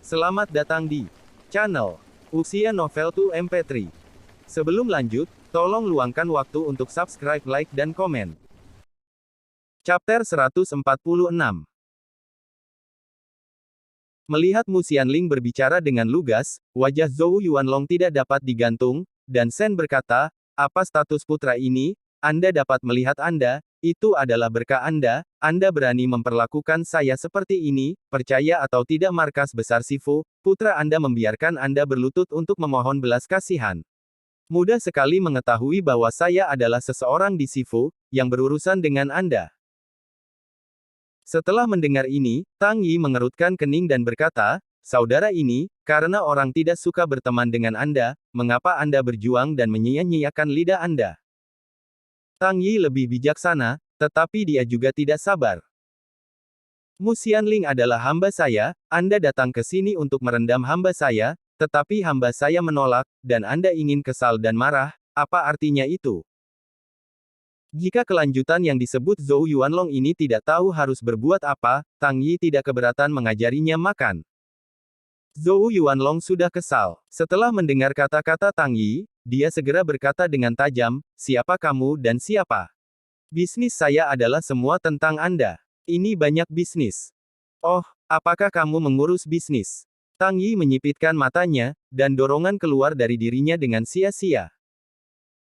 Selamat datang di channel Usia Novel 2 MP3. Sebelum lanjut, tolong luangkan waktu untuk subscribe, like, dan komen. Chapter 146. Melihat Mu Xianling berbicara dengan lugas, wajah Zhou Yuanlong tidak dapat digantung, dan Shen berkata, "Apa status putra ini? Anda dapat melihat Anda, itu adalah berkah Anda berani memperlakukan saya seperti ini, percaya atau tidak markas besar Sifu, putra Anda membiarkan Anda berlutut untuk memohon belas kasihan. Mudah sekali mengetahui bahwa saya adalah seseorang di Sifu, yang berurusan dengan Anda." Setelah mendengar ini, Tang Yi mengerutkan kening dan berkata, "Saudara ini, karena orang tidak suka berteman dengan Anda, mengapa Anda berjuang dan menyia-nyiakan lidah Anda?" Tang Yi lebih bijaksana, tetapi dia juga tidak sabar. "Mu Xianling adalah hamba saya, Anda datang ke sini untuk merendam hamba saya, tetapi hamba saya menolak, dan Anda ingin kesal dan marah, apa artinya itu?" Jika kelanjutan yang disebut Zhou Yuanlong ini tidak tahu harus berbuat apa, Tang Yi tidak keberatan mengajarinya makan. Zhou Yuanlong sudah kesal. Setelah mendengar kata-kata Tang Yi, dia segera berkata dengan tajam, "Siapa kamu dan siapa? Bisnis saya adalah semua tentang Anda. Ini banyak bisnis. Oh, apakah kamu mengurus bisnis?" Tang Yi menyipitkan matanya, dan dorongan keluar dari dirinya dengan sia-sia.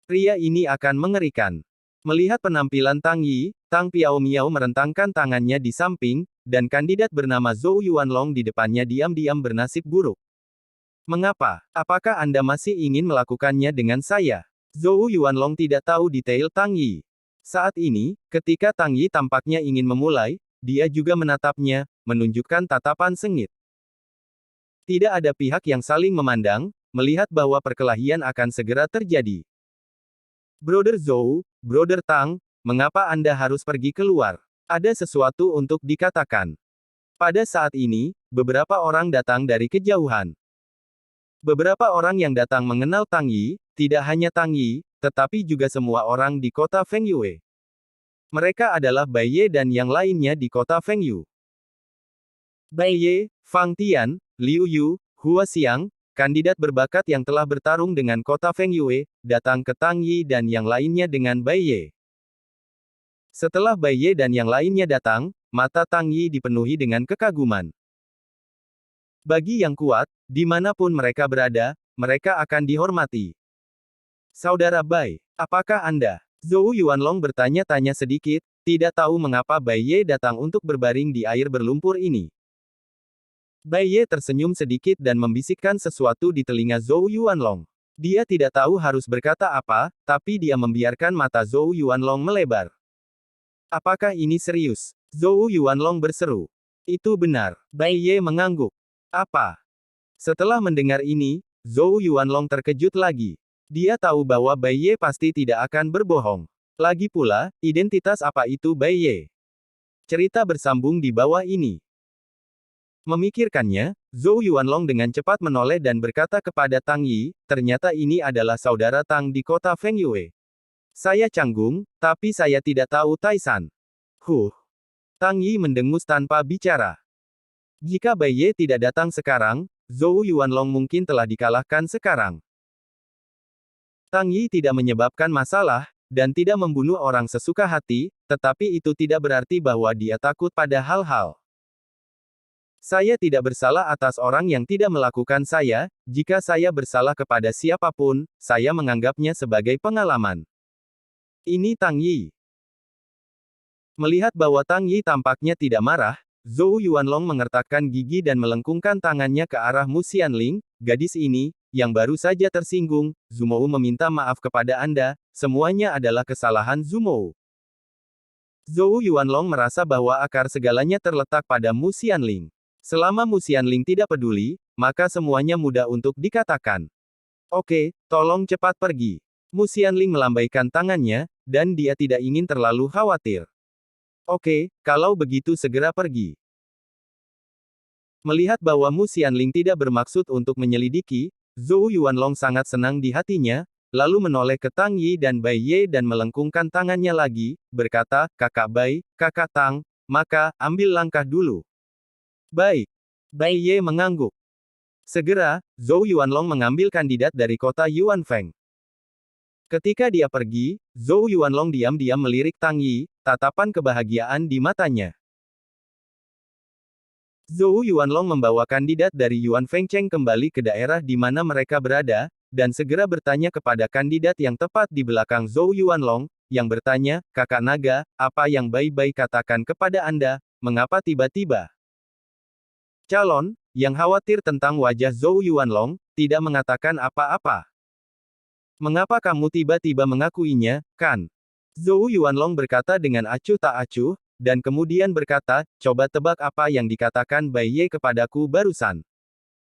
Pria ini akan mengerikan. Melihat penampilan Tang Yi, Tang Piao-miao merentangkan tangannya di samping, dan kandidat bernama Zhou Yuanlong di depannya diam-diam bernasib buruk. "Mengapa? Apakah Anda masih ingin melakukannya dengan saya?" Zhou Yuanlong tidak tahu detail Tang Yi. Saat ini, ketika Tang Yi tampaknya ingin memulai, dia juga menatapnya, menunjukkan tatapan sengit. Tidak ada pihak yang saling memandang, melihat bahwa perkelahian akan segera terjadi. "Brother Zhou, Brother Tang, mengapa Anda harus pergi keluar? Ada sesuatu untuk dikatakan." Pada saat ini, beberapa orang datang dari kejauhan. Beberapa orang yang datang mengenal Tang Yi, tidak hanya Tang Yi, tetapi juga semua orang di kota Fengyue. Mereka adalah Bai Ye dan yang lainnya di kota Fengyu. Bai Ye, Fang Tian, Liu Yu, Hua Xiang, kandidat berbakat yang telah bertarung dengan kota Fengyue, datang ke Tang Yi dan yang lainnya dengan Bai Ye. Setelah Bai Ye dan yang lainnya datang, mata Tang Yi dipenuhi dengan kekaguman. Bagi yang kuat, dimanapun mereka berada, mereka akan dihormati. "Saudara Bai, apakah Anda?" Zhou Yuanlong bertanya-tanya sedikit, tidak tahu mengapa Bai Ye datang untuk berbaring di air berlumpur ini. Bai Ye tersenyum sedikit dan membisikkan sesuatu di telinga Zhou Yuanlong. Dia tidak tahu harus berkata apa, tapi dia membiarkan mata Zhou Yuanlong melebar. "Apakah ini serius?" Zhou Yuanlong berseru. "Itu benar." Bai Ye mengangguk. "Apa?" Setelah mendengar ini, Zhou Yuanlong terkejut lagi. Dia tahu bahwa Bai Ye pasti tidak akan berbohong. Lagi pula, identitas apa itu Bai Ye? Cerita bersambung di bawah ini. Memikirkannya, Zhou Yuanlong dengan cepat menoleh dan berkata kepada Tang Yi, "Ternyata ini adalah saudara Tang di kota Fengyue. Saya canggung, tapi saya tidak tahu Taisan." Tang Yi mendengus tanpa bicara. Jika Bai Ye tidak datang sekarang, Zhou Yuanlong mungkin telah dikalahkan sekarang. Tang Yi tidak menyebabkan masalah, dan tidak membunuh orang sesuka hati, tetapi itu tidak berarti bahwa dia takut pada hal-hal. "Saya tidak bersalah atas orang yang tidak melakukan saya, jika saya bersalah kepada siapapun, saya menganggapnya sebagai pengalaman." Ini Tang Yi. Melihat bahwa Tang Yi tampaknya tidak marah, Zhou Yuanlong mengertakkan gigi dan melengkungkan tangannya ke arah Mu Xianling, "Gadis ini, yang baru saja tersinggung, Zumou meminta maaf kepada Anda, semuanya adalah kesalahan Zumou." Zhou Yuanlong merasa bahwa akar segalanya terletak pada Mu Xianling. Selama Mu Xianling tidak peduli, maka semuanya mudah untuk dikatakan. "Oke, tolong cepat pergi." Mu Xianling melambaikan tangannya, dan dia tidak ingin terlalu khawatir. "Oke, kalau begitu segera pergi." Melihat bahwa Mu Xianling tidak bermaksud untuk menyelidiki, Zhou Yuanlong sangat senang di hatinya, lalu menoleh ke Tang Yi dan Bai Ye dan melengkungkan tangannya lagi, berkata, "Kakak Bai, Kakak Tang, maka, ambil langkah dulu." "Baik." Bai Ye mengangguk. Segera, Zhou Yuanlong mengambil kandidat dari kota Yuanfeng. Ketika dia pergi, Zhou Yuanlong diam-diam melirik Tang Yi, tatapan kebahagiaan di matanya. Zhou Yuanlong membawa kandidat dari Yuan Fengcheng kembali ke daerah di mana mereka berada, dan segera bertanya kepada kandidat yang tepat di belakang Zhou Yuanlong, yang bertanya, "Kakak naga, apa yang Bai Bai katakan kepada Anda, mengapa tiba-tiba?" Calon, yang khawatir tentang wajah Zhou Yuanlong, tidak mengatakan apa-apa. "Mengapa kamu tiba-tiba mengakuinya, kan?" Zhou Yuanlong berkata dengan acuh tak acuh, dan kemudian berkata, "Coba tebak apa yang dikatakan Bai Ye kepadaku barusan.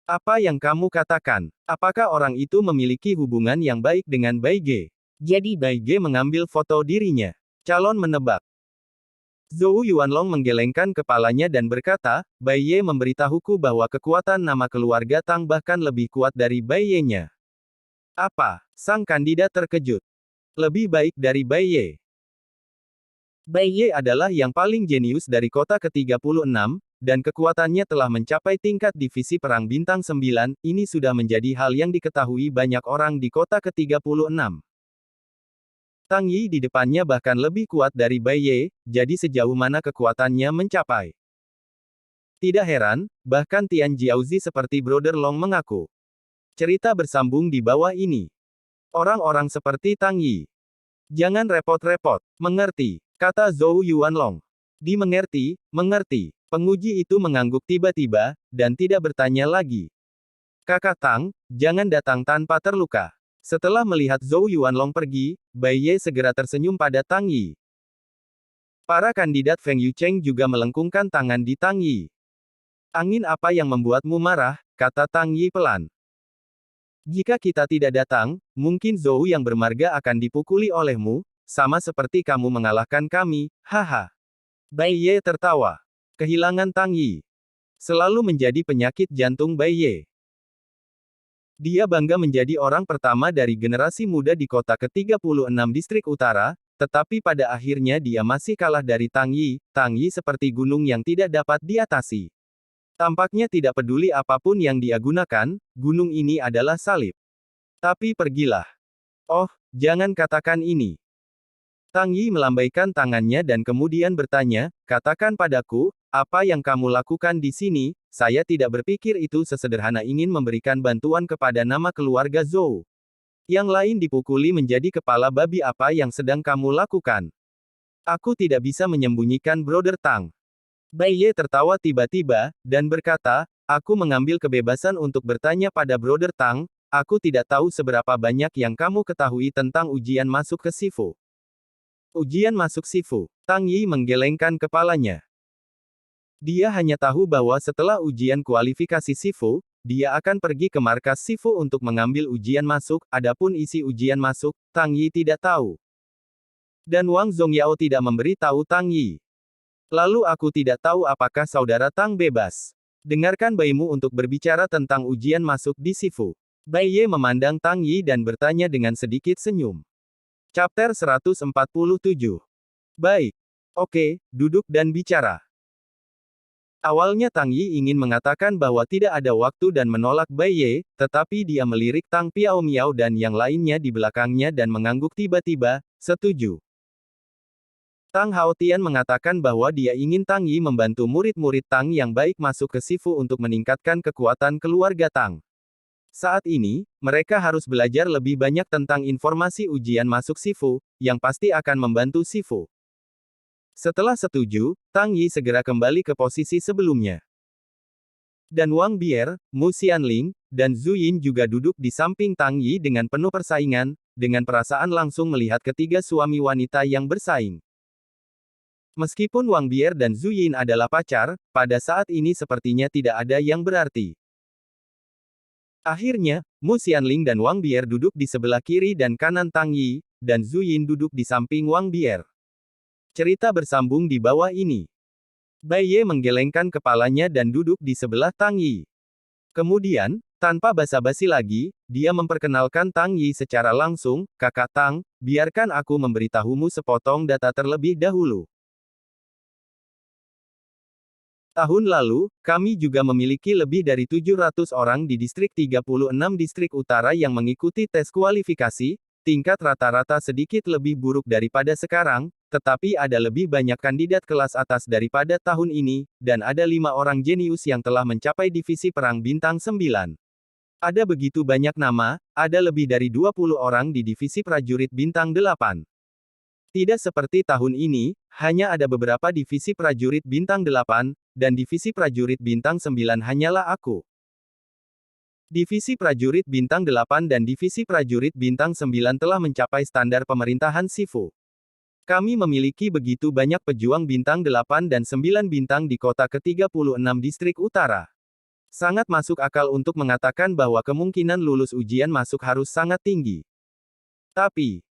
Apa yang kamu katakan? Apakah orang itu memiliki hubungan yang baik dengan Bai Ge? Jadi Bai Ge mengambil foto dirinya." Calon menebak. Zhou Yuanlong menggelengkan kepalanya dan berkata, "Bai Ye memberitahuku bahwa kekuatan nama keluarga Tang bahkan lebih kuat dari Bai Ye-nya." "Apa?" Sang kandidat terkejut. "Lebih baik dari Bai Ye. Bai Ye adalah yang paling jenius dari kota ke-36, dan kekuatannya telah mencapai tingkat divisi perang bintang 9, ini sudah menjadi hal yang diketahui banyak orang di kota ke-36. Tang Yi di depannya bahkan lebih kuat dari Bai Ye, jadi sejauh mana kekuatannya mencapai. Tidak heran, bahkan Tian Jiaozi seperti Brother Long mengaku. Cerita bersambung di bawah ini. Orang-orang seperti Tang Yi. Jangan repot-repot, mengerti, kata Zhou Yuanlong. Dimengerti, mengerti. Penguji itu mengangguk tiba-tiba, dan tidak bertanya lagi. "Kakak Tang, jangan datang tanpa terluka." Setelah melihat Zhou Yuanlong pergi, Bai Ye segera tersenyum pada Tang Yi. Para kandidat Feng Yucheng juga melengkungkan tangan di Tang Yi. "Angin apa yang membuatmu marah?" kata Tang Yi pelan. "Jika kita tidak datang, mungkin Zhou yang bermarga akan dipukuli olehmu, sama seperti kamu mengalahkan kami, haha." Bai Ye tertawa. Kehilangan Tang Yi selalu menjadi penyakit jantung Bai Ye. Dia bangga menjadi orang pertama dari generasi muda di kota ke-36 distrik utara, tetapi pada akhirnya dia masih kalah dari Tang Yi. Tang Yi seperti gunung yang tidak dapat diatasi. Tampaknya tidak peduli apapun yang dia gunakan, gunung ini adalah salib. Tapi pergilah. Oh, jangan katakan ini. Tang Yi melambaikan tangannya dan kemudian bertanya, "Katakan padaku, apa yang kamu lakukan di sini?" "Saya tidak berpikir itu sesederhana ingin memberikan bantuan kepada nama keluarga Zhou. Yang lain dipukuli menjadi kepala babi. Apa yang sedang kamu lakukan?" "Aku tidak bisa menyembunyikan Brother Tang." Bai Ye tertawa tiba-tiba, dan berkata, "Aku mengambil kebebasan untuk bertanya pada Brother Tang, aku tidak tahu seberapa banyak yang kamu ketahui tentang ujian masuk ke Sifu." "Ujian masuk Sifu." Tang Yi menggelengkan kepalanya. Dia hanya tahu bahwa setelah ujian kualifikasi Sifu, dia akan pergi ke markas Sifu untuk mengambil ujian masuk, adapun isi ujian masuk, Tang Yi tidak tahu. Dan Wang Zongyao tidak memberi tahu Tang Yi. "Lalu aku tidak tahu apakah saudara Tang bebas. Dengarkan Baimu untuk berbicara tentang ujian masuk di Sifu." Bai Ye memandang Tang Yi dan bertanya dengan sedikit senyum. Chapter 147. "Baik. Oke, duduk dan bicara." Awalnya Tang Yi ingin mengatakan bahwa tidak ada waktu dan menolak Bai Ye, tetapi dia melirik Tang Piao Miao dan yang lainnya di belakangnya dan mengangguk tiba-tiba, "Setuju." Tang Haotian mengatakan bahwa dia ingin Tang Yi membantu murid-murid Tang yang baik masuk ke Sifu untuk meningkatkan kekuatan keluarga Tang. Saat ini, mereka harus belajar lebih banyak tentang informasi ujian masuk Sifu, yang pasti akan membantu Sifu. Setelah setuju, Tang Yi segera kembali ke posisi sebelumnya. Dan Wang Bier, Mu Xianling, dan Zhu Yin juga duduk di samping Tang Yi dengan penuh persaingan, dengan perasaan langsung melihat ketiga suami wanita yang bersaing. Meskipun Wang Bier dan Zhu Yin adalah pacar, pada saat ini sepertinya tidak ada yang berarti. Akhirnya, Mu Xianling dan Wang Bier duduk di sebelah kiri dan kanan Tang Yi, dan Zhu Yin duduk di samping Wang Bier. Cerita bersambung di bawah ini. Bai Ye menggelengkan kepalanya dan duduk di sebelah Tang Yi. Kemudian, tanpa basa-basi lagi, dia memperkenalkan Tang Yi secara langsung, "Kakak Tang, biarkan aku memberitahumu sepotong data terlebih dahulu. Tahun lalu, kami juga memiliki lebih dari 700 orang di distrik 36 distrik utara yang mengikuti tes kualifikasi, tingkat rata-rata sedikit lebih buruk daripada sekarang, tetapi ada lebih banyak kandidat kelas atas daripada tahun ini, dan ada 5 orang jenius yang telah mencapai divisi perang bintang 9. Ada begitu banyak nama, ada lebih dari 20 orang di divisi prajurit bintang 8. Tidak seperti tahun ini, hanya ada beberapa divisi prajurit bintang 8, dan divisi prajurit bintang 9 hanyalah aku. Divisi prajurit bintang 8 dan divisi prajurit bintang 9 telah mencapai standar pemerintahan Sifu. Kami memiliki begitu banyak pejuang bintang 8 dan 9 bintang di kota ke-36 distrik utara. Sangat masuk akal untuk mengatakan bahwa kemungkinan lulus ujian masuk harus sangat tinggi. Tapi,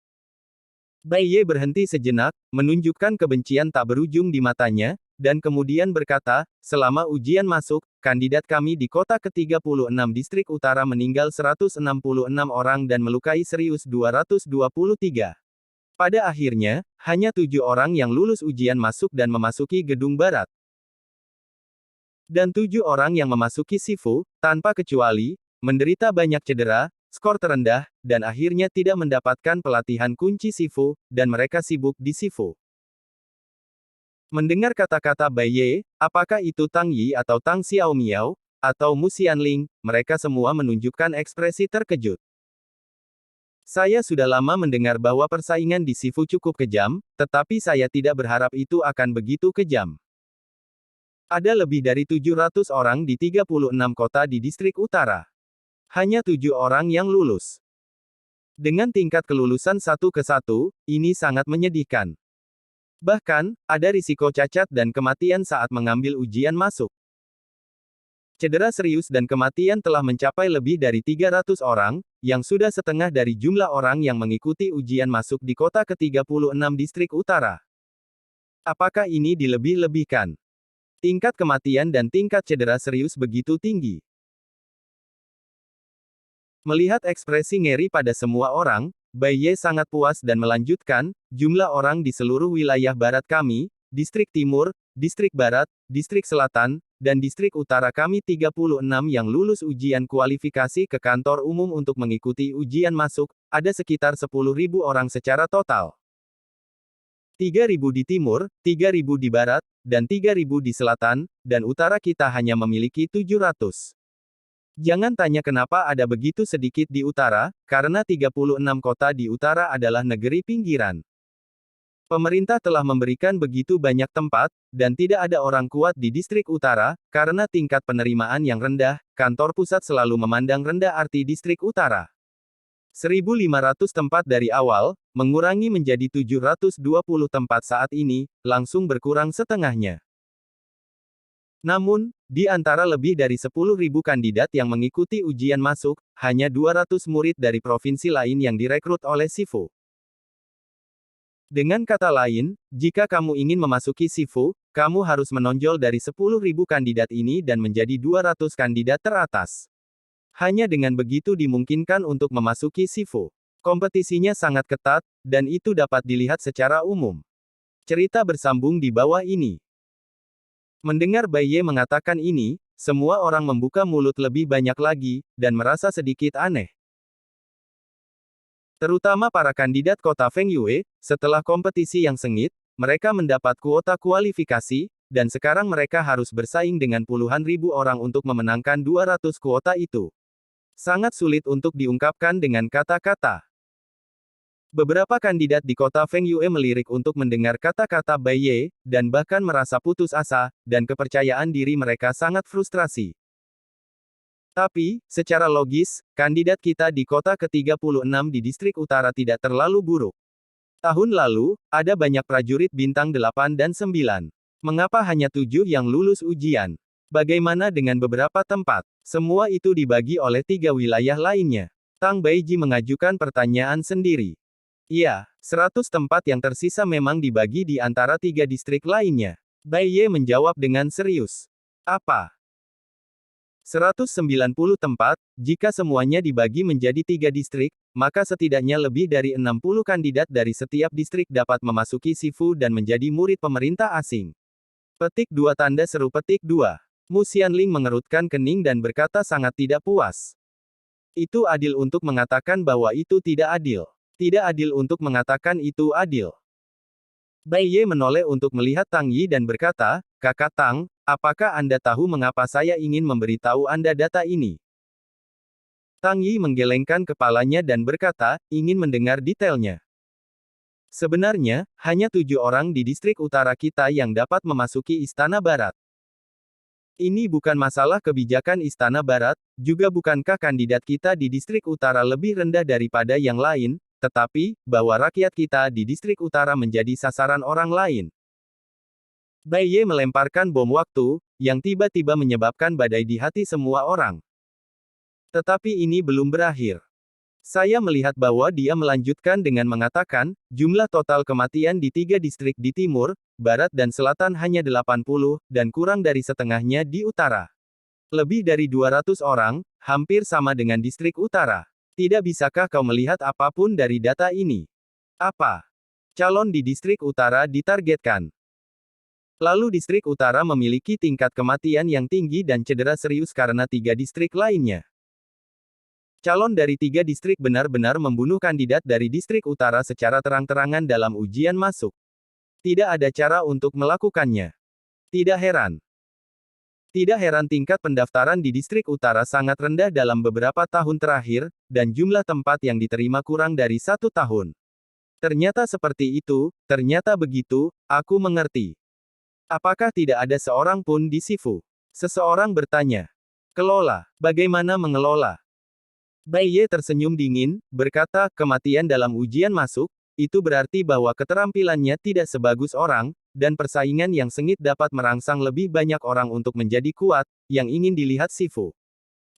Bai Ye berhenti sejenak, menunjukkan kebencian tak berujung di matanya, dan kemudian berkata, selama ujian masuk, kandidat kami di kota ke-36 distrik utara meninggal 166 orang dan melukai serius 223. Pada akhirnya, hanya 7 orang yang lulus ujian masuk dan memasuki gedung barat. Dan 7 orang yang memasuki Sifu, tanpa kecuali, menderita banyak cedera, skor terendah, dan akhirnya tidak mendapatkan pelatihan kunci Sifu, dan mereka sibuk di Sifu. Mendengar kata-kata Bai Ye, apakah itu Tang Yi atau Tang Xiaomiao, atau Mu Xianling, mereka semua menunjukkan ekspresi terkejut. Saya sudah lama mendengar bahwa persaingan di Sifu cukup kejam, tetapi saya tidak berharap itu akan begitu kejam. Ada lebih dari 700 orang di 36 kota di distrik utara. Hanya 7 orang yang lulus. Dengan tingkat kelulusan 1 ke 1, ini sangat menyedihkan. Bahkan, ada risiko cacat dan kematian saat mengambil ujian masuk. Cedera serius dan kematian telah mencapai lebih dari 300 orang, yang sudah setengah dari jumlah orang yang mengikuti ujian masuk di kota ke-36 distrik utara. Apakah ini dilebih-lebihkan? Tingkat kematian dan tingkat cedera serius begitu tinggi. Melihat ekspresi ngeri pada semua orang, Bai Ye sangat puas dan melanjutkan, jumlah orang di seluruh wilayah barat kami, distrik timur, distrik barat, distrik selatan, dan distrik utara kami 36 yang lulus ujian kualifikasi ke kantor umum untuk mengikuti ujian masuk, ada sekitar 10.000 orang secara total. 3.000 di timur, 3.000 di barat, dan 3.000 di selatan, dan utara kita hanya memiliki 700. Jangan tanya kenapa ada begitu sedikit di utara, karena 36 kota di utara adalah negeri pinggiran. Pemerintah telah memberikan begitu banyak tempat, dan tidak ada orang kuat di distrik utara, karena tingkat penerimaan yang rendah, kantor pusat selalu memandang rendah arti distrik utara. 1.500 tempat dari awal, mengurangi menjadi 720 tempat saat ini, langsung berkurang setengahnya. Namun, di antara lebih dari 10.000 kandidat yang mengikuti ujian masuk, hanya 200 murid dari provinsi lain yang direkrut oleh Sifu. Dengan kata lain, jika kamu ingin memasuki Sifu, kamu harus menonjol dari 10.000 kandidat ini dan menjadi 200 kandidat teratas. Hanya dengan begitu dimungkinkan untuk memasuki Sifu. Kompetisinya sangat ketat, dan itu dapat dilihat secara umum. Cerita bersambung di bawah ini. Mendengar Bai Ye mengatakan ini, semua orang membuka mulut lebih banyak lagi, dan merasa sedikit aneh. Terutama para kandidat kota Feng Yue, setelah kompetisi yang sengit, mereka mendapat kuota kualifikasi, dan sekarang mereka harus bersaing dengan puluhan ribu orang untuk memenangkan 200 kuota itu. Sangat sulit untuk diungkapkan dengan kata-kata. Beberapa kandidat di kota Feng Yue melirik untuk mendengar kata-kata Bai Ye, dan bahkan merasa putus asa, dan kepercayaan diri mereka sangat frustrasi. Tapi, secara logis, kandidat kita di kota ke-36 di distrik utara tidak terlalu buruk. Tahun lalu, ada banyak prajurit bintang 8 dan 9. Mengapa hanya 7 yang lulus ujian? Bagaimana dengan beberapa tempat? Semua itu dibagi oleh 3 wilayah lainnya. Tang Baiji mengajukan pertanyaan sendiri. Iya, 100 tempat yang tersisa memang dibagi di antara 3 distrik lainnya. Bai Ye menjawab dengan serius. Apa? 190 tempat, jika semuanya dibagi menjadi 3 distrik, maka setidaknya lebih dari 60 kandidat dari setiap distrik dapat memasuki Sifu dan menjadi murid pemerintah asing. Petik 2 tanda seru petik 2. Mu Xianling mengerutkan kening dan berkata sangat tidak puas. Itu adil untuk mengatakan bahwa itu tidak adil. Tidak adil untuk mengatakan itu adil. Bai Ye menoleh untuk melihat Tang Yi dan berkata, Kakak Tang, apakah Anda tahu mengapa saya ingin memberitahu Anda data ini? Tang Yi menggelengkan kepalanya dan berkata, ingin mendengar detailnya. Sebenarnya, hanya 7 orang di distrik utara kita yang dapat memasuki Istana Barat. Ini bukan masalah kebijakan Istana Barat, juga bukankah kandidat kita di distrik utara lebih rendah daripada yang lain, tetapi, bahwa rakyat kita di distrik utara menjadi sasaran orang lain. Bai Ye melemparkan bom waktu, yang tiba-tiba menyebabkan badai di hati semua orang. Tetapi ini belum berakhir. Saya melihat bahwa dia melanjutkan dengan mengatakan, jumlah total kematian di 3 distrik di timur, barat dan selatan hanya 80, dan kurang dari setengahnya di utara. Lebih dari 200 orang, hampir sama dengan distrik utara. Tidak bisakah kau melihat apapun dari data ini? Apa? Calon di distrik utara ditargetkan. Lalu distrik utara memiliki tingkat kematian yang tinggi dan cedera serius karena 3 distrik lainnya. Calon dari 3 distrik benar-benar membunuh kandidat dari distrik utara secara terang-terangan dalam ujian masuk. Tidak ada cara untuk melakukannya. Tidak heran. Tidak heran tingkat pendaftaran di distrik utara sangat rendah dalam beberapa tahun terakhir, dan jumlah tempat yang diterima kurang dari 1 tahun. Ternyata seperti itu, ternyata begitu, aku mengerti. Apakah tidak ada seorang pun di Sifu? Seseorang bertanya. Kelola. Bagaimana mengelola? Bai Ye tersenyum dingin, berkata, kematian dalam ujian masuk, itu berarti bahwa keterampilannya tidak sebagus orang, dan persaingan yang sengit dapat merangsang lebih banyak orang untuk menjadi kuat, yang ingin dilihat Sifu.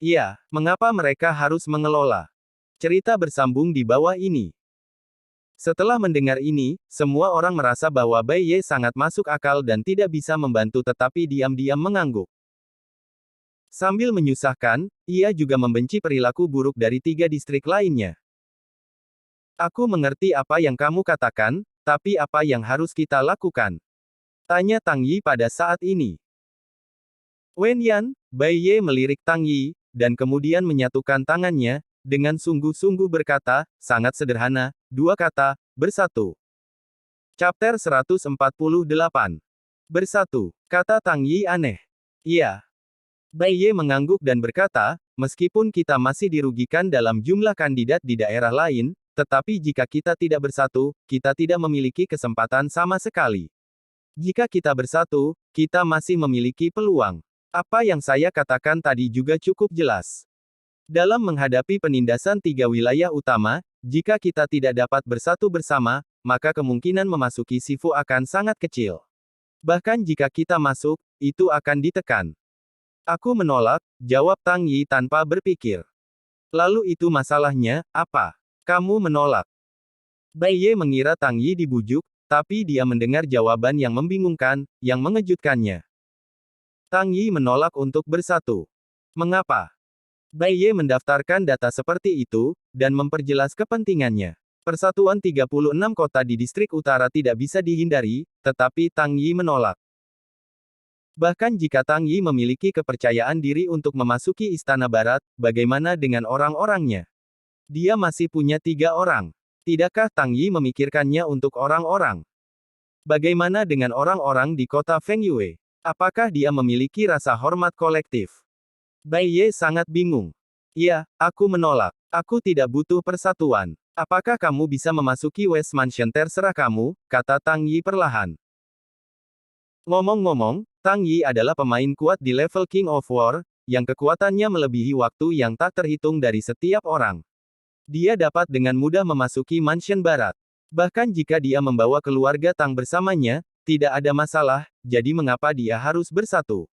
Iya, mengapa mereka harus mengelola? Cerita bersambung di bawah ini. Setelah mendengar ini, semua orang merasa bahwa Bai Ye sangat masuk akal dan tidak bisa membantu tetapi diam-diam mengangguk. Sambil menyusahkan, ia juga membenci perilaku buruk dari 3 distrik lainnya. Aku mengerti apa yang kamu katakan, tapi apa yang harus kita lakukan? Tanya Tang Yi pada saat ini. Wen Yan, Bai Ye melirik Tang Yi, dan kemudian menyatukan tangannya, dengan sungguh-sungguh berkata, sangat sederhana, 2 kata, bersatu. Chapter 148. Bersatu, kata Tang Yi aneh. Iya. Bai Ye mengangguk dan berkata, meskipun kita masih dirugikan dalam jumlah kandidat di daerah lain, tetapi jika kita tidak bersatu, kita tidak memiliki kesempatan sama sekali. Jika kita bersatu, kita masih memiliki peluang. Apa yang saya katakan tadi juga cukup jelas. Dalam menghadapi penindasan 3 wilayah utama, jika kita tidak dapat bersatu bersama, maka kemungkinan memasuki Sifu akan sangat kecil. Bahkan jika kita masuk, itu akan ditekan. Aku menolak, jawab Tang Yi tanpa berpikir. Lalu itu masalahnya, apa? Kamu menolak. Bai Ye mengira Tang Yi dibujuk, tapi dia mendengar jawaban yang membingungkan, yang mengejutkannya. Tang Yi menolak untuk bersatu. Mengapa? Bai Ye mendaftarkan data seperti itu, dan memperjelas kepentingannya. Persatuan 36 kota di distrik utara tidak bisa dihindari, tetapi Tang Yi menolak. Bahkan jika Tang Yi memiliki kepercayaan diri untuk memasuki Istana Barat, bagaimana dengan orang-orangnya? Dia masih punya 3 orang. Tidakkah Tang Yi memikirkannya untuk orang-orang? Bagaimana dengan orang-orang di kota Feng Yue? Apakah dia memiliki rasa hormat kolektif? Bai Ye sangat bingung. Iya, aku menolak. Aku tidak butuh persatuan. Apakah kamu bisa memasuki West Mansion terserah kamu, kata Tang Yi perlahan. Ngomong-ngomong, Tang Yi adalah pemain kuat di level King of War, yang kekuatannya melebihi waktu yang tak terhitung dari setiap orang. Dia dapat dengan mudah memasuki Mansion Barat. Bahkan jika dia membawa keluarga Tang bersamanya, tidak ada masalah, jadi mengapa dia harus bersatu?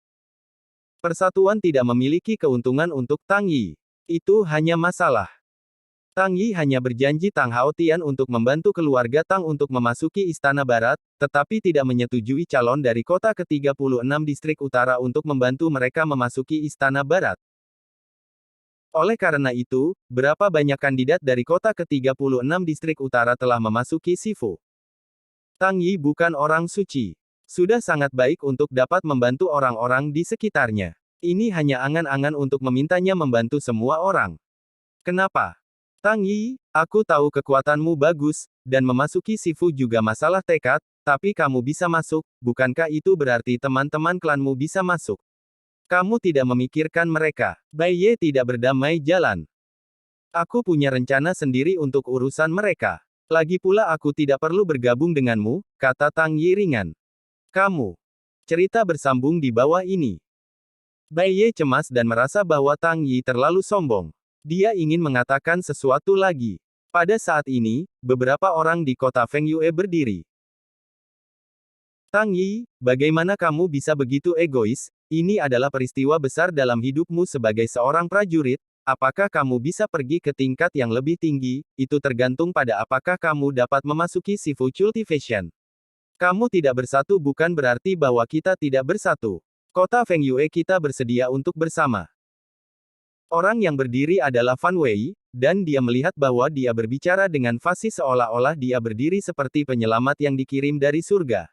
Persatuan tidak memiliki keuntungan untuk Tang Yi. Itu hanya masalah. Tang Yi hanya berjanji Tang Haotian untuk membantu keluarga Tang untuk memasuki Istana Barat, tetapi tidak menyetujui calon dari kota ke-36 distrik utara untuk membantu mereka memasuki Istana Barat. Oleh karena itu, berapa banyak kandidat dari kota ke-36 distrik utara telah memasuki Sifu? Tang Yi bukan orang suci. Sudah sangat baik untuk dapat membantu orang-orang di sekitarnya. Ini hanya angan-angan untuk memintanya membantu semua orang. Kenapa? Tang Yi, aku tahu kekuatanmu bagus, dan memasuki Sifu juga masalah tekad, tapi kamu bisa masuk, bukankah itu berarti teman-teman klanmu bisa masuk? Kamu tidak memikirkan mereka. Bai Ye tidak berdamai jalan. Aku punya rencana sendiri untuk urusan mereka. Lagi pula aku tidak perlu bergabung denganmu, kata Tang Yi ringan. Kamu. Cerita bersambung di bawah ini. Bai Ye cemas dan merasa bahwa Tang Yi terlalu sombong. Dia ingin mengatakan sesuatu lagi. Pada saat ini, beberapa orang di kota Feng Yue berdiri. Tang Yi, bagaimana kamu bisa begitu egois? Ini adalah peristiwa besar dalam hidupmu sebagai seorang prajurit. Apakah kamu bisa pergi ke tingkat yang lebih tinggi? Itu tergantung pada apakah kamu dapat memasuki Sifu Cultivation. Kamu tidak bersatu bukan berarti bahwa kita tidak bersatu. Kota Feng Yue kita bersedia untuk bersama. Orang yang berdiri adalah Fan Wei, dan dia melihat bahwa dia berbicara dengan fasih seolah-olah dia berdiri seperti penyelamat yang dikirim dari surga.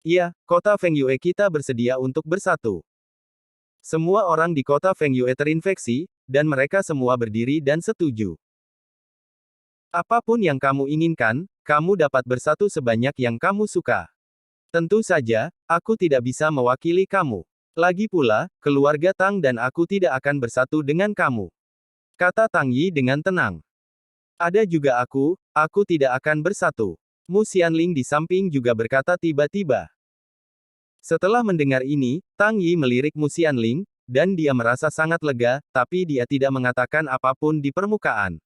Iya, kota Feng Yue kita bersedia untuk bersatu. Semua orang di kota Feng Yue terinfeksi, dan mereka semua berdiri dan setuju. Apapun yang kamu inginkan, kamu dapat bersatu sebanyak yang kamu suka. Tentu saja, aku tidak bisa mewakili kamu. Lagi pula, keluarga Tang dan aku tidak akan bersatu dengan kamu. Kata Tang Yi dengan tenang. Ada juga aku tidak akan bersatu. Mu Xianling di samping juga berkata tiba-tiba. Setelah mendengar ini, Tang Yi melirik Mu Xianling, dan dia merasa sangat lega, tapi dia tidak mengatakan apapun di permukaan.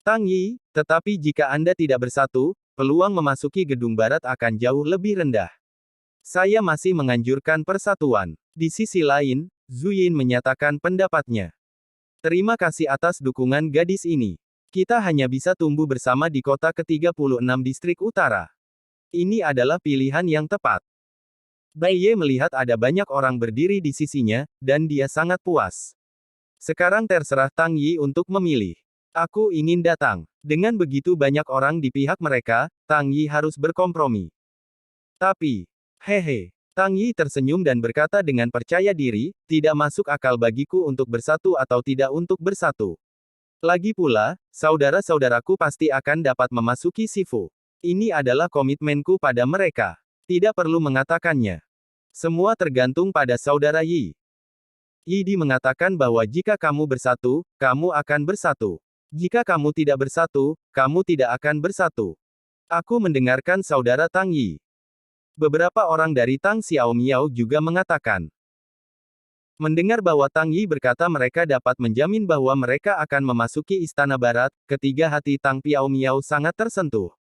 Tang Yi, tetapi jika Anda tidak bersatu, peluang memasuki gedung barat akan jauh lebih rendah. Saya masih menganjurkan persatuan. Di sisi lain, Zhu Yin menyatakan pendapatnya. Terima kasih atas dukungan gadis ini. Kita hanya bisa tumbuh bersama di kota ke-36 distrik utara. Ini adalah pilihan yang tepat. Bai Ye melihat ada banyak orang berdiri di sisinya, dan dia sangat puas. Sekarang terserah Tang Yi untuk memilih. Aku ingin datang. Dengan begitu banyak orang di pihak mereka, Tang Yi harus berkompromi. Tapi, hehe. Tang Yi tersenyum dan berkata dengan percaya diri, tidak masuk akal bagiku untuk bersatu atau tidak untuk bersatu. Lagi pula, saudara-saudaraku pasti akan dapat memasuki Sifu. Ini adalah komitmenku pada mereka. Tidak perlu mengatakannya. Semua tergantung pada saudara Yi. Yi Di mengatakan bahwa jika kamu bersatu, kamu akan bersatu. Jika kamu tidak bersatu, kamu tidak akan bersatu. Aku mendengarkan saudara Tang Yi. Beberapa orang dari Tang Xiao Miao juga mengatakan. Mendengar bahwa Tang Yi berkata mereka dapat menjamin bahwa mereka akan memasuki Istana Barat, ketiga hati Tang Piao Miao sangat tersentuh.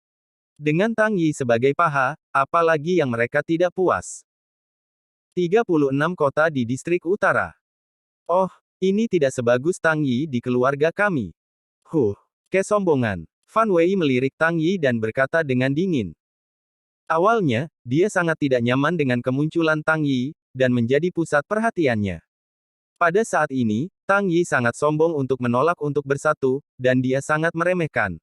Dengan Tang Yi sebagai paha, apalagi yang mereka tidak puas. 36 kota di distrik utara. Oh, ini tidak sebagus Tang Yi di keluarga kami. Kesombongan. Fan Wei melirik Tang Yi dan berkata dengan dingin. Awalnya, dia sangat tidak nyaman dengan kemunculan Tang Yi, dan menjadi pusat perhatiannya. Pada saat ini, Tang Yi sangat sombong untuk menolak untuk bersatu, dan dia sangat meremehkan.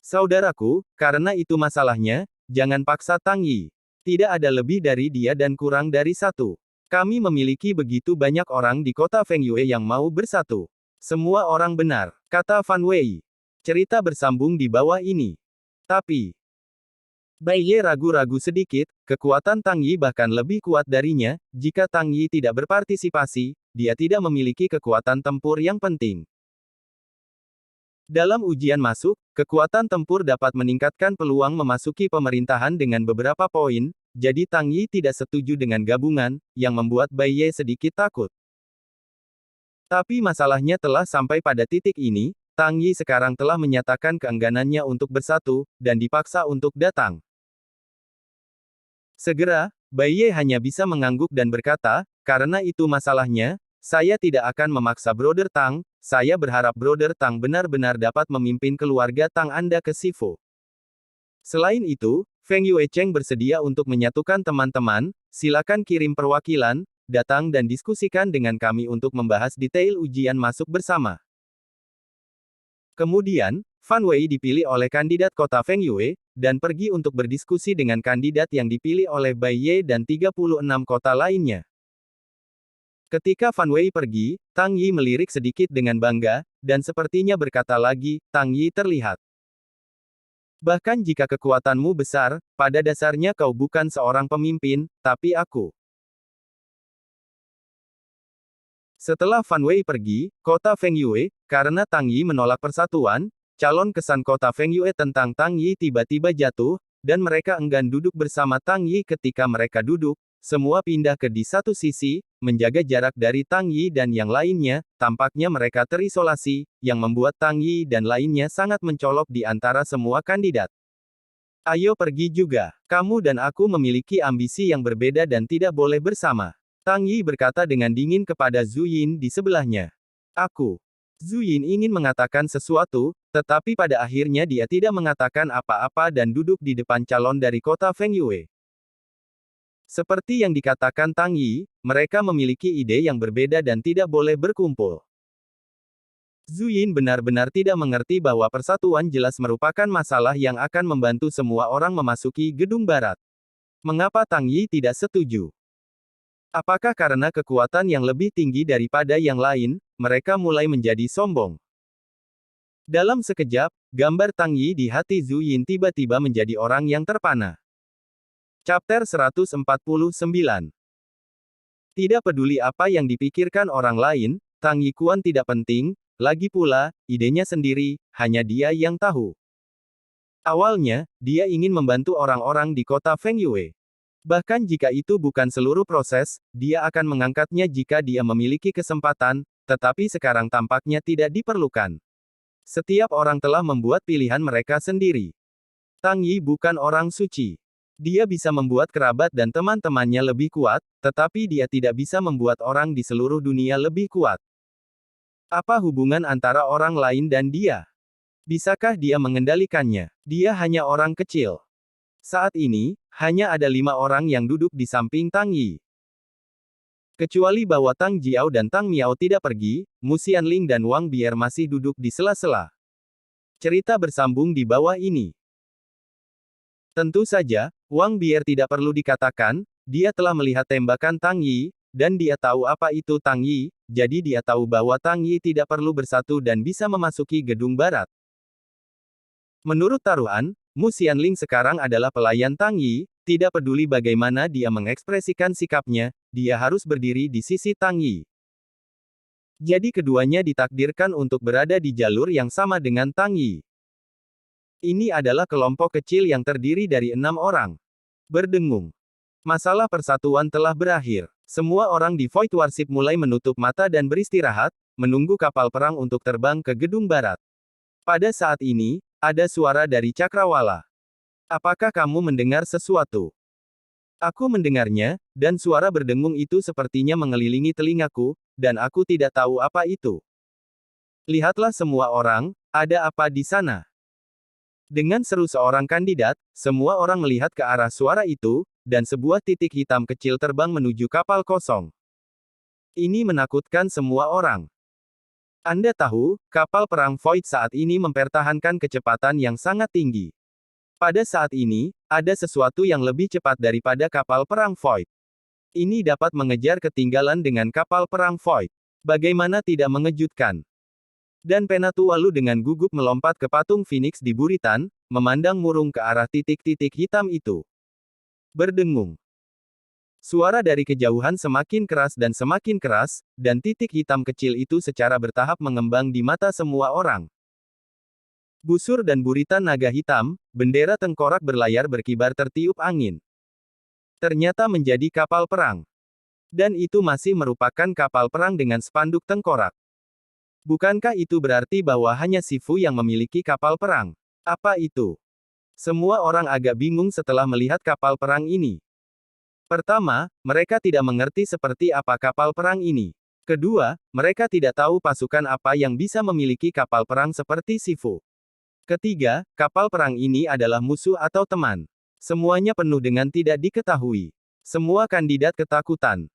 Saudaraku, karena itu masalahnya, jangan paksa Tang Yi. Tidak ada lebih dari dia dan kurang dari satu. Kami memiliki begitu banyak orang di kota Feng Yue yang mau bersatu. Semua orang benar, kata Fan Wei. Cerita bersambung di bawah ini. Tapi, Bai Ye ragu-ragu sedikit, kekuatan Tang Yi bahkan lebih kuat darinya, jika Tang Yi tidak berpartisipasi, dia tidak memiliki kekuatan tempur yang penting. Dalam ujian masuk, kekuatan tempur dapat meningkatkan peluang memasuki pemerintahan dengan beberapa poin, jadi Tang Yi tidak setuju dengan gabungan, yang membuat Bai Ye sedikit takut. Tapi masalahnya telah sampai pada titik ini, Tang Yi sekarang telah menyatakan keengganannya untuk bersatu, dan dipaksa untuk datang. Segera, Bai Ye hanya bisa mengangguk dan berkata, karena itu masalahnya, saya tidak akan memaksa Brother Tang, saya berharap Brother Tang benar-benar dapat memimpin keluarga Tang Anda ke Sifu. Selain itu, Feng Yue Cheng bersedia untuk menyatukan teman-teman, silakan kirim perwakilan, datang dan diskusikan dengan kami untuk membahas detail ujian masuk bersama. Kemudian, Fan Wei dipilih oleh kandidat kota Feng Yue, dan pergi untuk berdiskusi dengan kandidat yang dipilih oleh Bai Ye dan 36 kota lainnya. Ketika Fan Wei pergi, Tang Yi melirik sedikit dengan bangga, dan sepertinya berkata lagi, Tang Yi terlihat. Bahkan jika kekuatanmu besar, pada dasarnya kau bukan seorang pemimpin, tapi aku. Setelah Fan Wei pergi, kota Feng Yue, karena Tang Yi menolak persatuan, calon kesan kota Feng Yue tentang Tang Yi tiba-tiba jatuh, dan mereka enggan duduk bersama Tang Yi. Ketika mereka duduk, semua pindah ke di satu sisi, menjaga jarak dari Tang Yi dan yang lainnya. Tampaknya mereka terisolasi, yang membuat Tang Yi dan lainnya sangat mencolok di antara semua kandidat. Ayo pergi juga. Kamu dan aku memiliki ambisi yang berbeda dan tidak boleh bersama. Tang Yi berkata dengan dingin kepada Zhu Yin di sebelahnya. Zhu Yin ingin mengatakan sesuatu, tetapi pada akhirnya dia tidak mengatakan apa-apa dan duduk di depan calon dari kota Feng Yue. Seperti yang dikatakan Tang Yi, mereka memiliki ide yang berbeda dan tidak boleh berkumpul. Zhu Yin benar-benar tidak mengerti bahwa persatuan jelas merupakan masalah yang akan membantu semua orang memasuki gedung barat. Mengapa Tang Yi tidak setuju? Apakah karena kekuatan yang lebih tinggi daripada yang lain, mereka mulai menjadi sombong? Dalam sekejap, gambar Tang Yi di hati Zhu Yin tiba-tiba menjadi orang yang terpana. Chapter 149. Tidak peduli apa yang dipikirkan orang lain, Tang Yi Kuan tidak penting, lagi pula, idenya sendiri, hanya dia yang tahu. Awalnya, dia ingin membantu orang-orang di kota Feng Yue. Bahkan jika itu bukan seluruh proses, dia akan mengangkatnya jika dia memiliki kesempatan, tetapi sekarang tampaknya tidak diperlukan. Setiap orang telah membuat pilihan mereka sendiri. Tang Yi bukan orang suci. Dia bisa membuat kerabat dan teman-temannya lebih kuat, tetapi dia tidak bisa membuat orang di seluruh dunia lebih kuat. Apa hubungan antara orang lain dan dia? Bisakah dia mengendalikannya? Dia hanya orang kecil. Saat ini, hanya ada 5 orang yang duduk di samping Tang Yi. Kecuali bahwa Tang Jiao dan Tang Miao tidak pergi, Mu Xianling dan Wang Bier masih duduk di sela-sela. Cerita bersambung di bawah ini. Tentu saja, Wang Bier tidak perlu dikatakan, dia telah melihat tembakan Tang Yi, dan dia tahu apa itu Tang Yi, jadi dia tahu bahwa Tang Yi tidak perlu bersatu dan bisa memasuki gedung barat. Menurut taruhan, Mu Xianling sekarang adalah pelayan Tang Yi, tidak peduli bagaimana dia mengekspresikan sikapnya, dia harus berdiri di sisi Tang Yi. Jadi keduanya ditakdirkan untuk berada di jalur yang sama dengan Tang Yi. Ini adalah kelompok kecil yang terdiri dari 6 orang. Berdengung. Masalah persatuan telah berakhir. Semua orang di Void Warship mulai menutup mata dan beristirahat, menunggu kapal perang untuk terbang ke gedung barat. Pada saat ini, ada suara dari Cakrawala. Apakah kamu mendengar sesuatu? Aku mendengarnya, dan suara berdengung itu sepertinya mengelilingi telingaku, dan aku tidak tahu apa itu. Lihatlah semua orang, ada apa di sana? Dengan seru seorang kandidat, semua orang melihat ke arah suara itu, dan sebuah titik hitam kecil terbang menuju kapal kosong. Ini menakutkan semua orang. Anda tahu, kapal perang Void saat ini mempertahankan kecepatan yang sangat tinggi. Pada saat ini, ada sesuatu yang lebih cepat daripada kapal perang Void. Ini dapat mengejar ketinggalan dengan kapal perang Void. Bagaimana tidak mengejutkan? Dan Penatualu dengan gugup melompat ke patung Phoenix di buritan, memandang murung ke arah titik-titik hitam itu. Berdengung. Suara dari kejauhan semakin keras, dan titik hitam kecil itu secara bertahap mengembang di mata semua orang. Busur dan buritan naga hitam, bendera tengkorak berlayar berkibar tertiup angin. Ternyata menjadi kapal perang. Dan itu masih merupakan kapal perang dengan spanduk tengkorak. Bukankah itu berarti bahwa hanya Sifu yang memiliki kapal perang? Apa itu? Semua orang agak bingung setelah melihat kapal perang ini. Pertama, mereka tidak mengerti seperti apa kapal perang ini. Kedua, mereka tidak tahu pasukan apa yang bisa memiliki kapal perang seperti Sifu. Ketiga, kapal perang ini adalah musuh atau teman. Semuanya penuh dengan tidak diketahui. Semua kandidat ketakutan.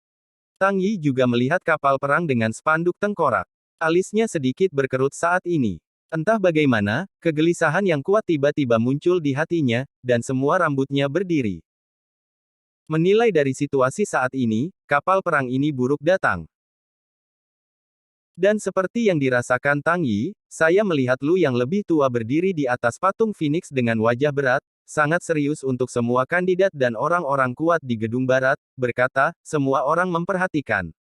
Tang Yi juga melihat kapal perang dengan spanduk tengkorak. Alisnya sedikit berkerut saat ini. Entah bagaimana, kegelisahan yang kuat tiba-tiba muncul di hatinya, dan semua rambutnya berdiri. Menilai dari situasi saat ini, kapal perang ini buruk datang. Dan seperti yang dirasakan Tang Yi, saya melihat Lu yang lebih tua berdiri di atas patung Phoenix dengan wajah berat, sangat serius untuk semua kandidat dan orang-orang kuat di gedung barat, berkata, semua orang memperhatikan.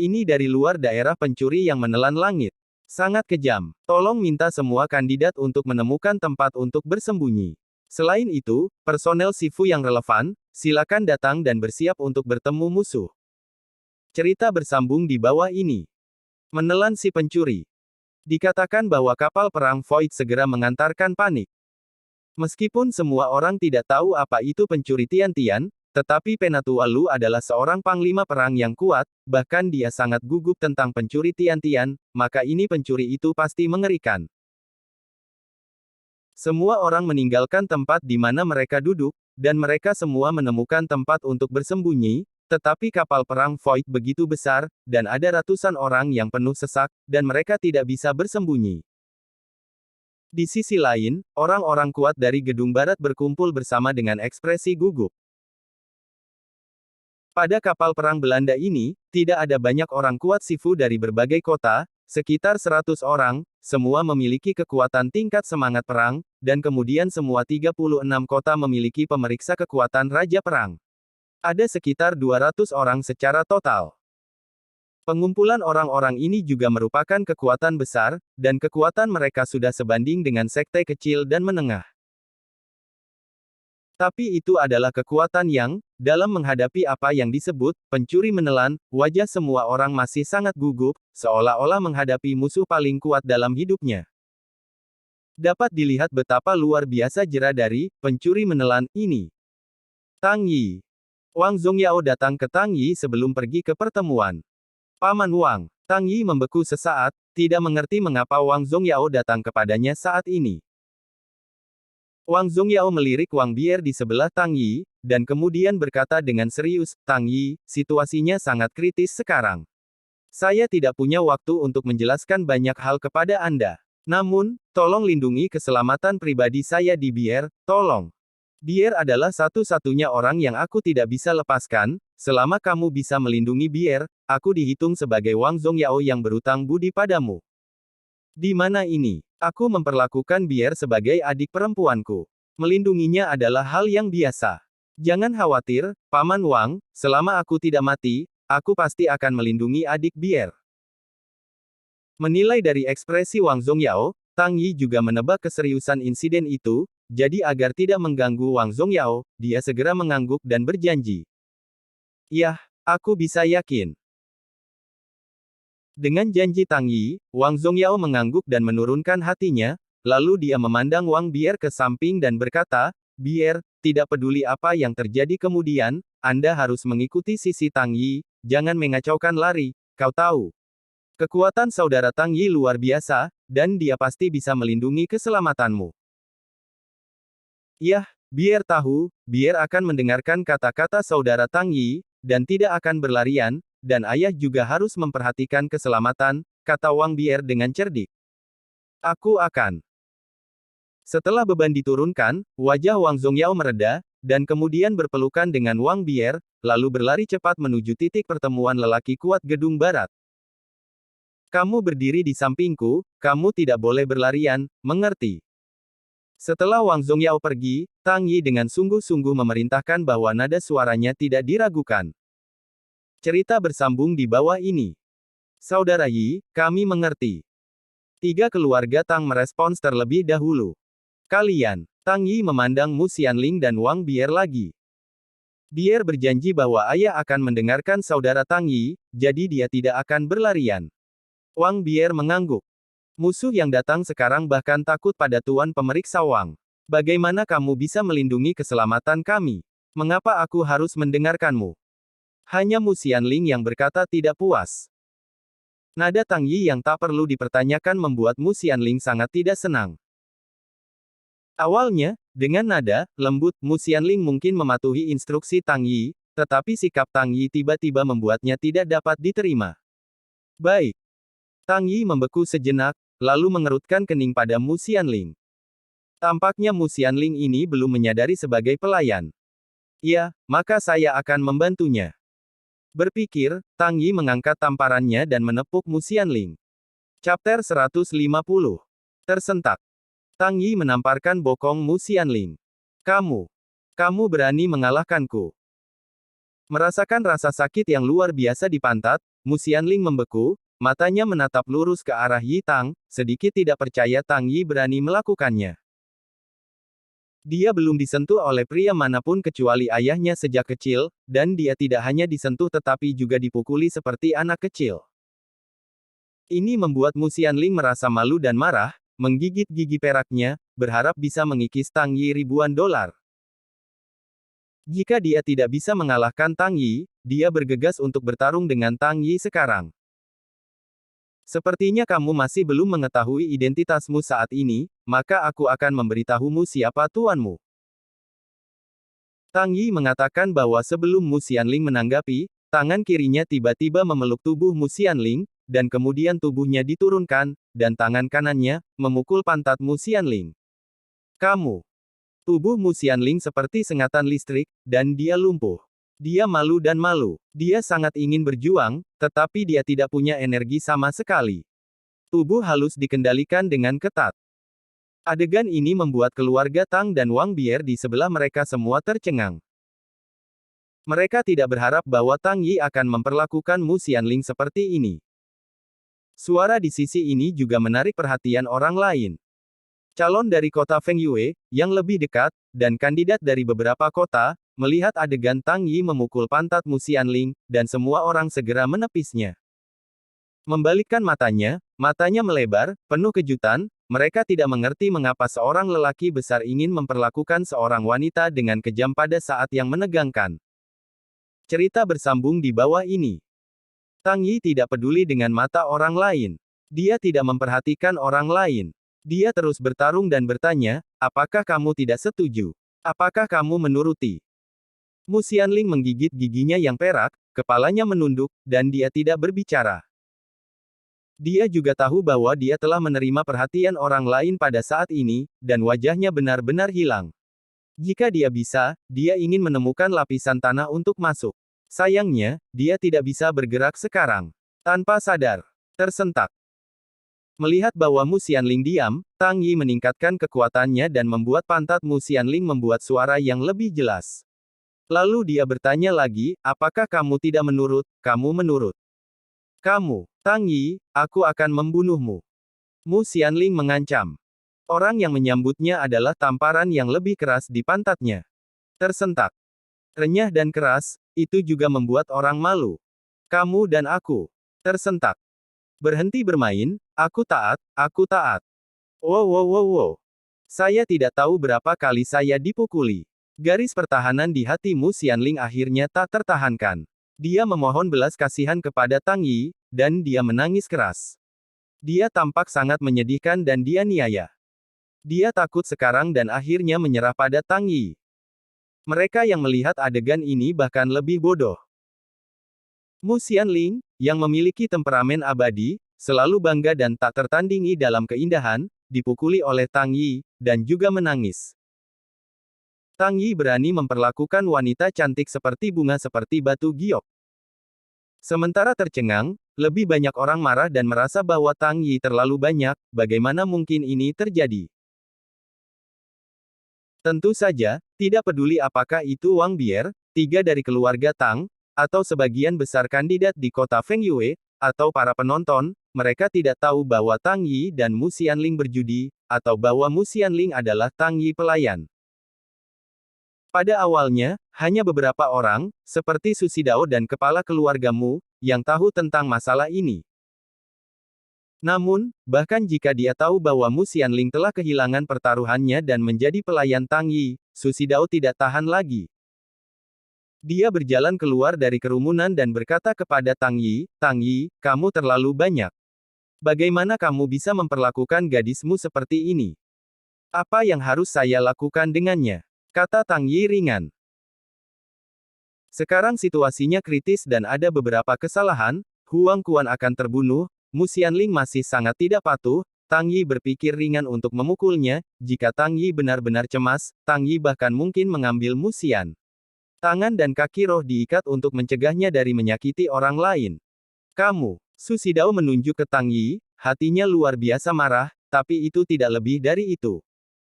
Ini dari luar daerah pencuri yang menelan langit. Sangat kejam. Tolong minta semua kandidat untuk menemukan tempat untuk bersembunyi. Selain itu, personel Sifu yang relevan, silakan datang dan bersiap untuk bertemu musuh. Cerita bersambung di bawah ini. Menelan si pencuri. Dikatakan bahwa kapal perang Void segera mengantarkan panik. Meskipun semua orang tidak tahu apa itu pencuri Tian-Tian, tetapi Penatua Lu adalah seorang panglima perang yang kuat, bahkan dia sangat gugup tentang pencuri Tian-Tian, maka ini pencuri itu pasti mengerikan. Semua orang meninggalkan tempat di mana mereka duduk, dan mereka semua menemukan tempat untuk bersembunyi, tetapi kapal perang Void begitu besar, dan ada ratusan orang yang penuh sesak, dan mereka tidak bisa bersembunyi. Di sisi lain, orang-orang kuat dari gedung barat berkumpul bersama dengan ekspresi gugup. Pada kapal perang Belanda ini, tidak ada banyak orang kuat Sifu dari berbagai kota, sekitar 100 orang, semua memiliki kekuatan tingkat semangat perang, dan kemudian semua 36 kota memiliki pemeriksa kekuatan Raja Perang. Ada sekitar 200 orang secara total. Pengumpulan orang-orang ini juga merupakan kekuatan besar, dan kekuatan mereka sudah sebanding dengan sekte kecil dan menengah. Tapi itu adalah kekuatan yang, dalam menghadapi apa yang disebut pencuri menelan, wajah semua orang masih sangat gugup, seolah-olah menghadapi musuh paling kuat dalam hidupnya. Dapat dilihat betapa luar biasa jera dari pencuri menelan ini. Tang Yi. Wang Zongyao datang ke Tang Yi sebelum pergi ke pertemuan. Paman Wang. Tang Yi membeku sesaat, tidak mengerti mengapa Wang Zongyao datang kepadanya saat ini. Wang Zongyao melirik Wang Bier di sebelah Tang Yi, dan kemudian berkata dengan serius, Tang Yi, situasinya sangat kritis sekarang. Saya tidak punya waktu untuk menjelaskan banyak hal kepada Anda. Namun, tolong lindungi keselamatan pribadi saya di Bier, tolong. Bier adalah satu-satunya orang yang aku tidak bisa lepaskan, selama kamu bisa melindungi Bier, aku dihitung sebagai Wang Zongyao yang berutang budi padamu. Di mana ini? Aku memperlakukan Bier sebagai adik perempuanku. Melindunginya adalah hal yang biasa. Jangan khawatir, Paman Wang, selama aku tidak mati, aku pasti akan melindungi adik Bier. Menilai dari ekspresi Wang Zongyao, Tang Yi juga menebak keseriusan insiden itu, jadi agar tidak mengganggu Wang Zongyao, dia segera mengangguk dan berjanji. Yah, aku bisa yakin. Dengan janji Tang Yi, Wang Zongyao mengangguk dan menurunkan hatinya, lalu dia memandang Wang Bier ke samping dan berkata, Bier, tidak peduli apa yang terjadi kemudian, Anda harus mengikuti sisi Tang Yi, jangan mengacaukan lari, kau tahu. Kekuatan saudara Tang Yi luar biasa, dan dia pasti bisa melindungi keselamatanmu. Yah, Bier tahu, Bier akan mendengarkan kata-kata saudara Tang Yi, dan tidak akan berlarian, dan ayah juga harus memperhatikan keselamatan, kata Wang Bier dengan cerdik. Aku akan. Setelah beban diturunkan, wajah Wang Zongyao mereda, dan kemudian berpelukan dengan Wang Bier, lalu berlari cepat menuju titik pertemuan lelaki kuat gedung barat. Kamu berdiri di sampingku, kamu tidak boleh berlarian, mengerti? Setelah Wang Zongyao pergi, Tang Yi dengan sungguh-sungguh memerintahkan bahwa nada suaranya tidak diragukan. Cerita bersambung di bawah ini. Saudara Yi, kami mengerti. 3 keluarga Tang merespons terlebih dahulu. Kalian. Tang Yi memandang Mu Xianling dan Wang Bier lagi. Bier berjanji bahwa ayah akan mendengarkan saudara Tang Yi, jadi dia tidak akan berlarian. Wang Bier mengangguk. Musuh yang datang sekarang bahkan takut pada Tuan Pemeriksa Wang. Bagaimana kamu bisa melindungi keselamatan kami? Mengapa aku harus mendengarkanmu? Hanya Mu Xianling yang berkata tidak puas. Nada Tang Yi yang tak perlu dipertanyakan membuat Mu Xianling sangat tidak senang. Awalnya, dengan nada lembut, Mu Xianling mungkin mematuhi instruksi Tang Yi, tetapi sikap Tang Yi tiba-tiba membuatnya tidak dapat diterima. Baik. Tang Yi membeku sejenak, lalu mengerutkan kening pada Mu Xianling. Tampaknya Mu Xianling ini belum menyadari sebagai pelayan. Ya, maka saya akan membantunya. Berpikir, Tang Yi mengangkat tamparannya dan menepuk Mu Xianling. Chapter 150. Tersentak. Tang Yi menamparkan bokong Mu Xianling. Kamu berani mengalahkanku. Merasakan rasa sakit yang luar biasa di pantat, Mu Xianling membeku, matanya menatap lurus ke arah Yi Tang, sedikit tidak percaya Tang Yi berani melakukannya. Dia belum disentuh oleh pria manapun kecuali ayahnya sejak kecil, dan dia tidak hanya disentuh tetapi juga dipukuli seperti anak kecil. Ini membuat Mu Xianling merasa malu dan marah, menggigit gigi peraknya, berharap bisa mengikis Tang Yi ribuan dolar. Jika dia tidak bisa mengalahkan Tang Yi, dia bergegas untuk bertarung dengan Tang Yi sekarang. Sepertinya kamu masih belum mengetahui identitasmu saat ini, maka aku akan memberitahumu siapa tuanmu. Tang Yi mengatakan bahwa sebelum Mu Xianling menanggapi, tangan kirinya tiba-tiba memeluk tubuh Mu Xianling, dan kemudian tubuhnya diturunkan, dan tangan kanannya memukul pantat Mu Xianling. Tubuh Mu Xianling seperti sengatan listrik, dan dia lumpuh. Dia malu dan malu. Dia sangat ingin berjuang, tetapi dia tidak punya energi sama sekali. Tubuh halus dikendalikan dengan ketat. Adegan ini membuat keluarga Tang dan Wang Bier di sebelah mereka semua tercengang. Mereka tidak berharap bahwa Tang Yi akan memperlakukan Mu Xianling seperti ini. Suara di sisi ini juga menarik perhatian orang lain. Calon dari kota Feng Yue, yang lebih dekat, dan kandidat dari beberapa kota, melihat adegan Tang Yi memukul pantat Mu Xianling, dan semua orang segera menepisnya. Membalikkan matanya melebar, penuh kejutan, mereka tidak mengerti mengapa seorang lelaki besar ingin memperlakukan seorang wanita dengan kejam pada saat yang menegangkan. Cerita bersambung di bawah ini. Tang Yi tidak peduli dengan mata orang lain. Dia tidak memperhatikan orang lain. Dia terus bertarung dan bertanya, apakah kamu tidak setuju? Apakah kamu menuruti? Mu Xianling menggigit giginya yang perak, kepalanya menunduk, dan dia tidak berbicara. Dia juga tahu bahwa dia telah menerima perhatian orang lain pada saat ini, dan wajahnya benar-benar hilang. Jika dia bisa, dia ingin menemukan lapisan tanah untuk masuk. Sayangnya, dia tidak bisa bergerak sekarang. Tanpa sadar, tersentak. Melihat bahwa Mu Xianling diam, Tang Yi meningkatkan kekuatannya dan membuat pantat Mu Xianling membuat suara yang lebih jelas. Lalu dia bertanya lagi, apakah kamu tidak menurut? Kamu menurut. Kamu, Tang Yi, aku akan membunuhmu. Mu Xianling mengancam. Orang yang menyambutnya adalah tamparan yang lebih keras di pantatnya. Tersentak. Renyah dan keras, itu juga membuat orang malu. Kamu dan aku. Tersentak. Berhenti bermain, aku taat, aku taat. Wow. Saya tidak tahu berapa kali saya dipukuli. Garis pertahanan di hati Mu Xianling akhirnya tak tertahankan. Dia memohon belas kasihan kepada Tang Yi, dan dia menangis keras. Dia tampak sangat menyedihkan dan dianiaya. Dia takut sekarang dan akhirnya menyerah pada Tang Yi. Mereka yang melihat adegan ini bahkan lebih bodoh. Mu Xianling, yang memiliki temperamen abadi, selalu bangga dan tak tertandingi dalam keindahan, dipukuli oleh Tang Yi, dan juga menangis. Tang Yi berani memperlakukan wanita cantik seperti bunga seperti batu giok. Sementara tercengang, lebih banyak orang marah dan merasa bahwa Tang Yi terlalu banyak, bagaimana mungkin ini terjadi? Tentu saja, tidak peduli apakah itu Wang Bier, tiga dari keluarga Tang, atau sebagian besar kandidat di kota Feng Yue, atau para penonton, mereka tidak tahu bahwa Tang Yi dan Mu Xianling berjudi, atau bahwa Mu Xianling adalah Tang Yi pelayan. Pada awalnya, hanya beberapa orang, seperti Susidao dan kepala keluarga Mu, yang tahu tentang masalah ini. Namun, bahkan jika dia tahu bahwa Mu Xianling telah kehilangan pertaruhannya dan menjadi pelayan Tang Yi, Susidao tidak tahan lagi. Dia berjalan keluar dari kerumunan dan berkata kepada Tang Yi, kamu terlalu banyak. Bagaimana kamu bisa memperlakukan gadismu seperti ini? Apa yang harus saya lakukan dengannya? Kata Tang Yi ringan. Sekarang situasinya kritis dan ada beberapa kesalahan, Huang Quan akan terbunuh, Mu Xianling masih sangat tidak patuh, Tang Yi berpikir ringan untuk memukulnya. Jika Tang Yi benar-benar cemas, Tang Yi bahkan mungkin mengambil Musian. Tangan dan kaki roh diikat untuk mencegahnya dari menyakiti orang lain. Kamu, Su Shidao menunjuk ke Tang Yi, hatinya luar biasa marah, tapi itu tidak lebih dari itu.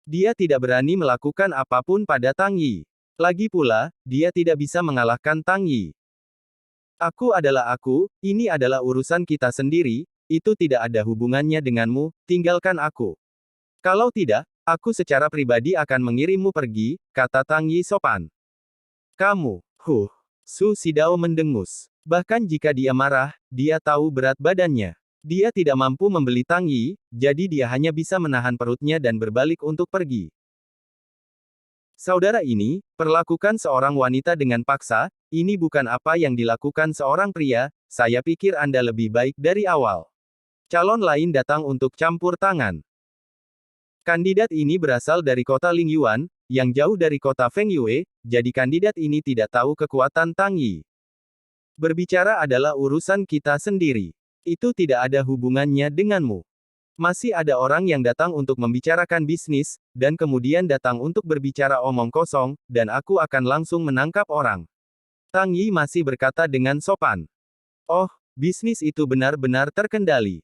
Dia tidak berani melakukan apapun pada Tang Yi. Lagi pula, dia tidak bisa mengalahkan Tang Yi. Aku adalah aku, ini adalah urusan kita sendiri, itu tidak ada hubungannya denganmu, tinggalkan aku. Kalau tidak, aku secara pribadi akan mengirimmu pergi, kata Tang Yi sopan. Kamu, Su Shidao mendengus. Bahkan jika dia marah, dia tahu berat badannya. Dia tidak mampu membeli Tang Yi, jadi dia hanya bisa menahan perutnya dan berbalik untuk pergi. Saudara ini, perlakukan seorang wanita dengan paksa, ini bukan apa yang dilakukan seorang pria, saya pikir Anda lebih baik dari awal. Calon lain datang untuk campur tangan. Kandidat ini berasal dari kota Lingyuan, yang jauh dari kota Fengyue, jadi kandidat ini tidak tahu kekuatan Tang Yi. Berbicara adalah urusan kita sendiri. Itu tidak ada hubungannya denganmu. Masih ada orang yang datang untuk membicarakan bisnis, dan kemudian datang untuk berbicara omong kosong, dan aku akan langsung menangkap orang. Tang Yi masih berkata dengan sopan. Oh, bisnis itu benar-benar terkendali.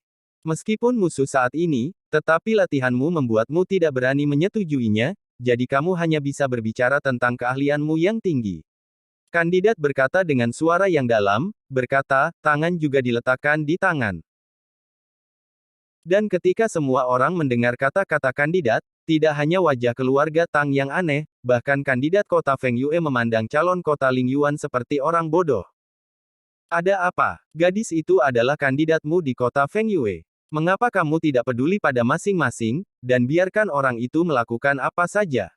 Meskipun musuh saat ini, tetapi latihanmu membuatmu tidak berani menyetujuinya, jadi kamu hanya bisa berbicara tentang keahlianmu yang tinggi. Kandidat berkata dengan suara yang dalam, berkata, tangan juga diletakkan di tangan. Dan ketika semua orang mendengar kata-kata kandidat, tidak hanya wajah keluarga Tang yang aneh, bahkan kandidat kota Fengyue memandang calon kota Lingyuan seperti orang bodoh. Ada apa? Gadis itu adalah kandidatmu di kota Fengyue. Mengapa kamu tidak peduli pada masing-masing, dan biarkan orang itu melakukan apa saja?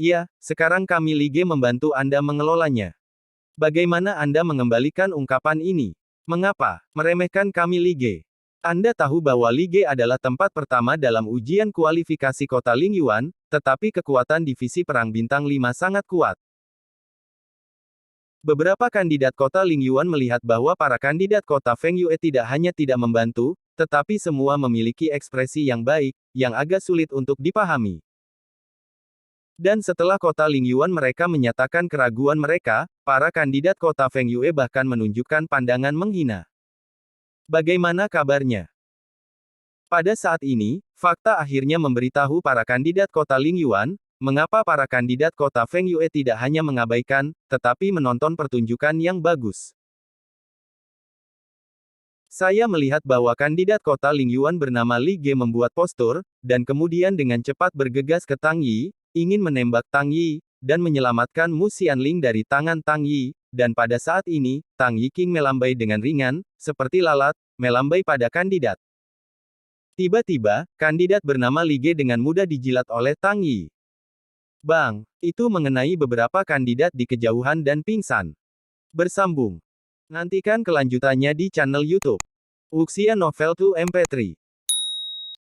Iya, sekarang kami Lige membantu Anda mengelolanya. Bagaimana Anda mengembalikan ungkapan ini? Mengapa meremehkan kami Lige? Anda tahu bahwa Lige adalah tempat pertama dalam ujian kualifikasi kota Lingyuan, tetapi kekuatan divisi perang bintang 5 sangat kuat. Beberapa kandidat kota Lingyuan melihat bahwa para kandidat kota Fengyue tidak hanya tidak membantu, tetapi semua memiliki ekspresi yang baik, yang agak sulit untuk dipahami. Dan setelah kota Lingyuan mereka menyatakan keraguan mereka, para kandidat kota Fengyue bahkan menunjukkan pandangan menghina. Bagaimana kabarnya? Pada saat ini, fakta akhirnya memberitahu para kandidat kota Lingyuan, mengapa para kandidat kota Fengyue tidak hanya mengabaikan, tetapi menonton pertunjukan yang bagus. Saya melihat bahwa kandidat kota Lingyuan bernama Li Ge membuat postur, dan kemudian dengan cepat bergegas ke Tang Yi, ingin menembak Tang Yi, dan menyelamatkan Mu Xianling dari tangan Tang Yi, dan pada saat ini, Tang Yi King melambai dengan ringan, seperti lalat, melambai pada kandidat. Tiba-tiba, kandidat bernama Li Ge dengan mudah dijilat oleh Tang Yi. Bang, itu mengenai beberapa kandidat di kejauhan dan pingsan. Bersambung. Nantikan kelanjutannya di channel YouTube Wuxia Novel 2 MP3.